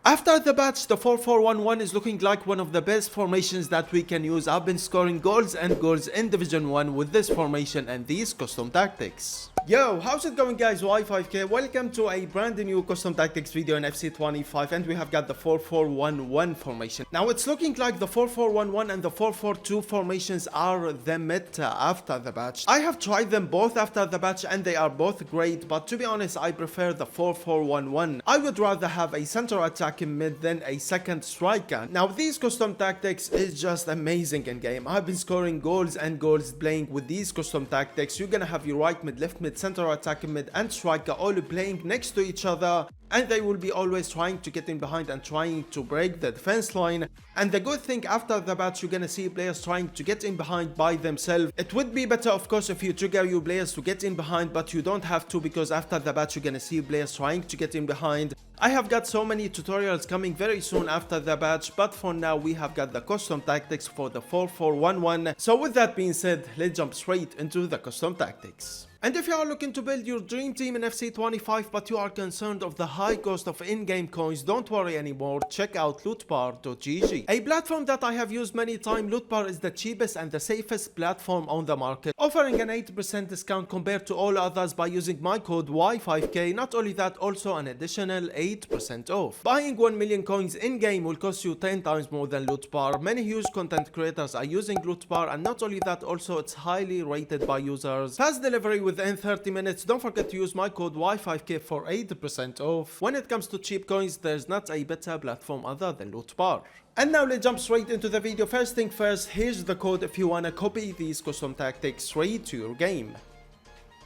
After the patch, the 4-4-1-1 is looking like one of the best formations that we can use. I've been scoring goals and goals in Division 1 with this formation and these custom tactics. Yo, how's it going guys? Y5K, welcome to a brand new custom tactics video in FC 25, and we have got the 4-4-1-1 formation. Now it's looking like the 4-4-1-1 and the 4-4-2 formations are the meta after the patch. I have tried them both after the patch and they are both great, but to be honest I prefer the 4-4-1-1. I would rather have a center attacking mid than a second striker. Now these custom tactics is just amazing in game. I've been scoring goals and goals playing with these custom tactics. You're gonna have your right mid, left mid, center attacking mid and striker all playing next to each other, and they will be always trying to get in behind and trying to break the defense line. And the good thing after the patch, you're gonna see players trying to get in behind by themselves. It would be better of course if you trigger your players to get in behind, but you don't have to, because after the patch you're gonna see players trying to get in behind. I have got so many tutorials coming very soon after the patch, but for now we have got the custom tactics for the 4-4-1-1. So with that being said, let's jump straight into the custom tactics. And if you are looking to build your dream team in FC 25 but you are concerned of the high cost of in-game coins, don't worry anymore, check out lootbar.gg. A platform that I have used many times. Lootbar is the cheapest and the safest platform on the market, offering an 80% discount compared to all others by using my code Y5K. Not only that, also an additional 8% off. Buying 1 million coins in-game will cost you 10 times more than Lootbar. Many huge content creators are using Lootbar, and not only that, also it's highly rated by users. Fast delivery within 30 minutes. Don't forget to use my code Y5K for 80% off. When it comes to cheap coins, there's not a better platform other than Lootbar. And now let's jump straight into the video. First thing first, here's the code if you wanna copy these custom tactics straight to your game.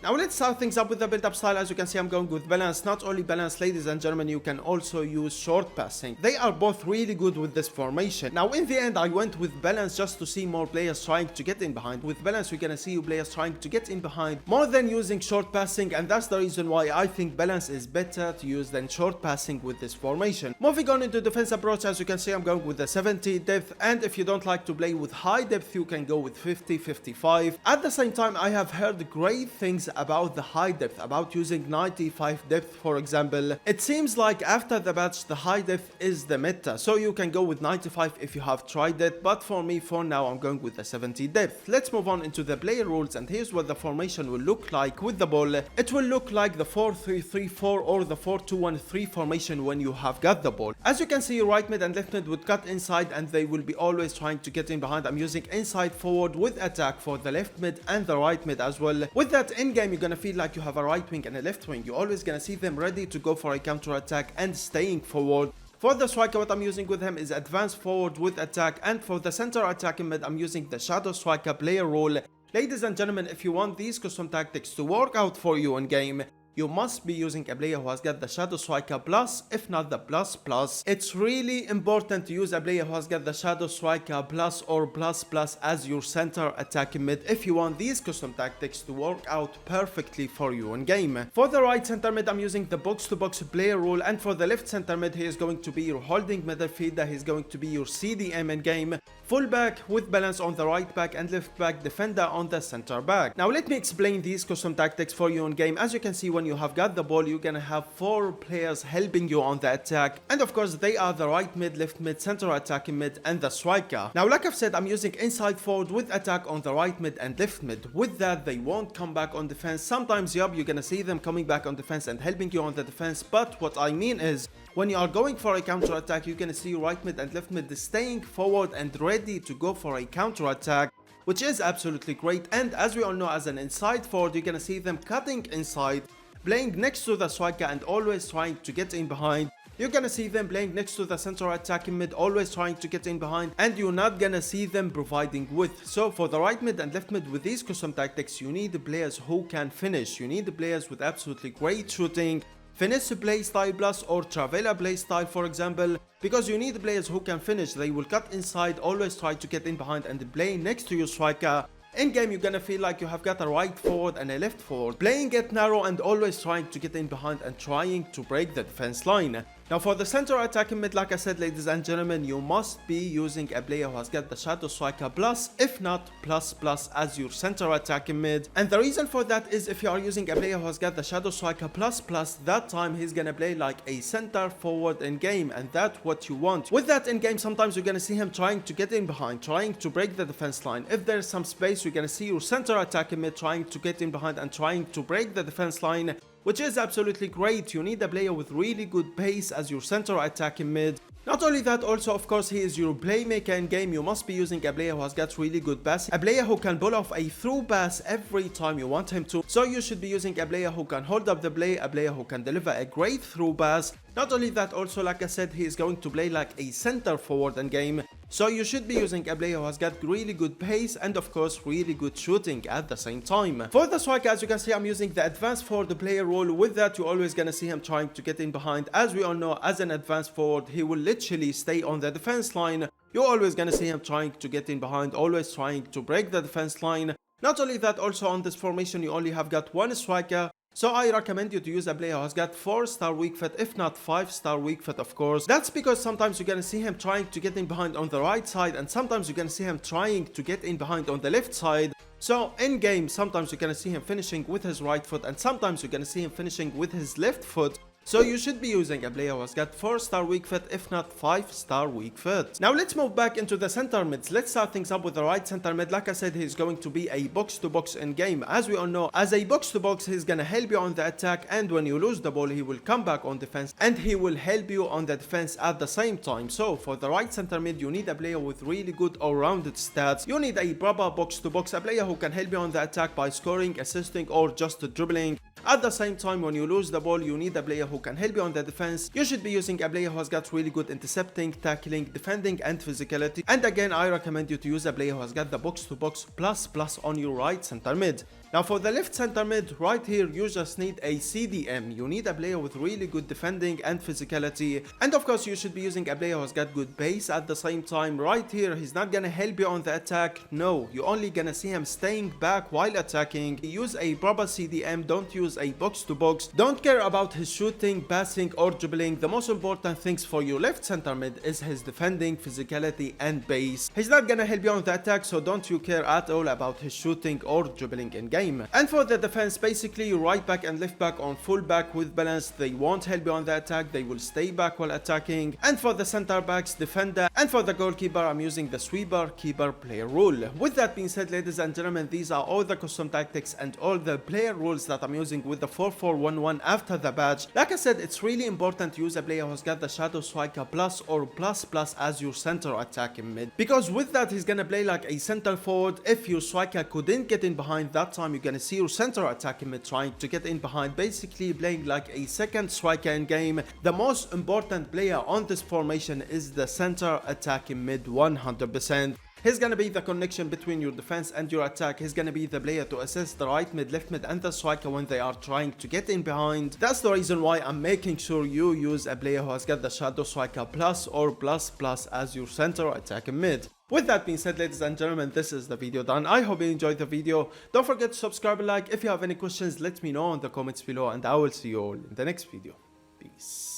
Now let's start things up with the build-up style. As you can see, I'm going with balance. Not only balance, ladies and gentlemen, you can also use short passing. They are both really good with this formation. Now in the end, I went with balance just to see more players trying to get in behind. With balance, you're gonna see players trying to get in behind more than using short passing, and that's the reason why I think balance is better to use than short passing with this formation. Moving on into defense approach, as you can see, I'm going with the 70 depth, and if you don't like to play with high depth, you can go with 50-55. At the same time, I have heard great things about the high depth, about using 95 depth for example. It seems like after the patch the high depth is the meta, so you can go with 95 if you have tried it, but for me for now I'm going with the 70 depth. Let's move on into the player rules, and here's what the formation will look like with the ball. It will look like the 4-3-3-4 or the 4-2-1-3 formation when you have got the ball. As you can see, right mid and left mid would cut inside and they will be always trying to get in behind. I'm using inside forward with attack for the left mid and the right mid as well. With that in game, you're gonna feel like you have a right wing and a left wing. You're always gonna see them ready to go for a counter attack and staying forward. For the striker, what I'm using with him is advanced forward with attack, and for the center attacking mid, I'm using the shadow striker player role. Ladies and gentlemen, if you want these custom tactics to work out for you in game, you must be using a player who has got the Shadow Striker Plus, if not the Plus Plus. It's really important to use a player who has got the Shadow Striker Plus or Plus Plus as your center attacking mid if you want these custom tactics to work out perfectly for you in game. For the right center mid, I'm using the box-to-box player rule, and for the left center mid, he is going to be your holding midfielder. He's going to be your CDM in game. Fullback with balance on the right back and left back defender on the center back. Now let me explain these custom tactics for you in game. As you can see, when you have got the ball, you're gonna have 4 players helping you on the attack, and of course they are the right mid, left mid, center attacking mid and the striker. Now like I've said, I'm using inside forward with attack on the right mid and left mid. With that, they won't come back on defense. Sometimes yup, you're gonna see them coming back on defense and helping you on the defense, but what I mean is when you are going for a counter attack, you're gonna see right mid and left mid staying forward and ready to go for a counter attack, which is absolutely great. And as we all know, as an inside forward, you're gonna see them cutting inside, playing next to the striker and always trying to get in behind. You're gonna see them playing next to the center attacking mid, always trying to get in behind, and you're not gonna see them providing width. So for the right mid and left mid with these custom tactics, you need players who can finish. You need players with absolutely great shooting, Finesse playstyle plus or Travella playstyle for example, because you need players who can finish. They will cut inside, always try to get in behind and play next to your striker. In game, you're gonna feel like you have got a right forward and a left forward, playing it narrow and always trying to get in behind and trying to break the defense line. Now for the center attacking mid, like I said, ladies and gentlemen, you must be using a player who has got the Shadow Striker plus, if not plus plus, as your center attacking mid. And the reason for that is if you are using a player who has got the Shadow Striker plus plus, that time he's gonna play like a center forward in game, and that's what you want. With that in game, sometimes you're gonna see him trying to get in behind, trying to break the defense line. If there's some space, you're gonna see your center attacking mid trying to get in behind and trying to break the defense line, which is absolutely great. You need a player with really good pace as your center attacking mid. Not only that, also of course he is your playmaker in game. You must be using a player who has got really good pass, a player who can pull off a through pass every time you want him to. So you should be using a player who can hold up the play, a player who can deliver a great through pass. Not only that, also like I said, he is going to play like a center forward in game. So you should be using a player who has got really good pace and of course really good shooting at the same time. For the striker, as you can see, I'm using the advanced forward player role. With that, you're always gonna see him trying to get in behind. As we all know, as an advanced forward, he will literally stay on the defense line. You're always gonna see him trying to get in behind, always trying to break the defense line. Not only that, also on this formation, you only have got one striker. So I recommend you to use a player who has got 4-star weak foot, if not 5-star weak foot, of course. That's because sometimes you're gonna see him trying to get in behind on the right side, and sometimes you're gonna see him trying to get in behind on the left side. So in game, sometimes you're gonna see him finishing with his right foot, and sometimes you're gonna see him finishing with his left foot. So you should be using a player who has got 4-star weak foot, if not 5-star weak foot. Now let's move back into the center mids. Let's start things up with the right center mid. Like I said, he's going to be a box to box in game. As we all know, as a box to box, he's gonna help you on the attack, and when you lose the ball, he will come back on defense, and he will help you on the defense at the same time. So for the right center mid, you need a player with really good all-rounded stats. You need a proper box to box, a player who can help you on the attack by scoring, assisting, or just dribbling. At the same time, when you lose the ball, you need a player who can help you on the defense. You should be using a player who has got really good intercepting, tackling, defending, and physicality. And again, I recommend you to use a player who has got the box to box plus plus on your right center mid. Now for the left center mid, right here, you just need a CDM. You need a player with really good defending and physicality. And of course, you should be using a player who has got good pace at the same time. Right here, he's not gonna help you on the attack. No, you're only gonna see him staying back while attacking. Use a proper CDM, don't use a box to box. Don't care about his shooting, passing, or dribbling. The most important things for your left center mid is his defending, physicality, and pace. He's not gonna help you on the attack, so don't you care at all about his shooting or dribbling in game. And for the defense, basically right back and left back on full back with balance. They won't help you on the attack, they will stay back while attacking. And for the center backs, defender. And for the goalkeeper, I'm using the sweeper keeper player rule. With that being said, ladies and gentlemen, these are all the custom tactics and all the player rules that I'm using with the 4-4-1-1 after the badge. Like I said, it's really important to use a player who's got the Shadow Striker plus or plus plus as your center attacking mid, because with that he's gonna play like a center forward. If your striker couldn't get in behind, that time you're gonna see your center attacking mid trying to get in behind, basically playing like a second striker in game. The most important player on this formation is the center attacking mid 100%. He's gonna be the connection between your defense and your attack. He's gonna be the player to assist the right mid, left mid, and the striker when they are trying to get in behind. That's the reason why I'm making sure you use a player who has got the Shadow Striker plus or plus plus as your center attacking mid. With that being said, ladies and gentlemen, this is the video done. I hope you enjoyed the video. Don't forget to subscribe and like. If you have any questions, let me know in the comments below, and I will see you all in the next video. Peace.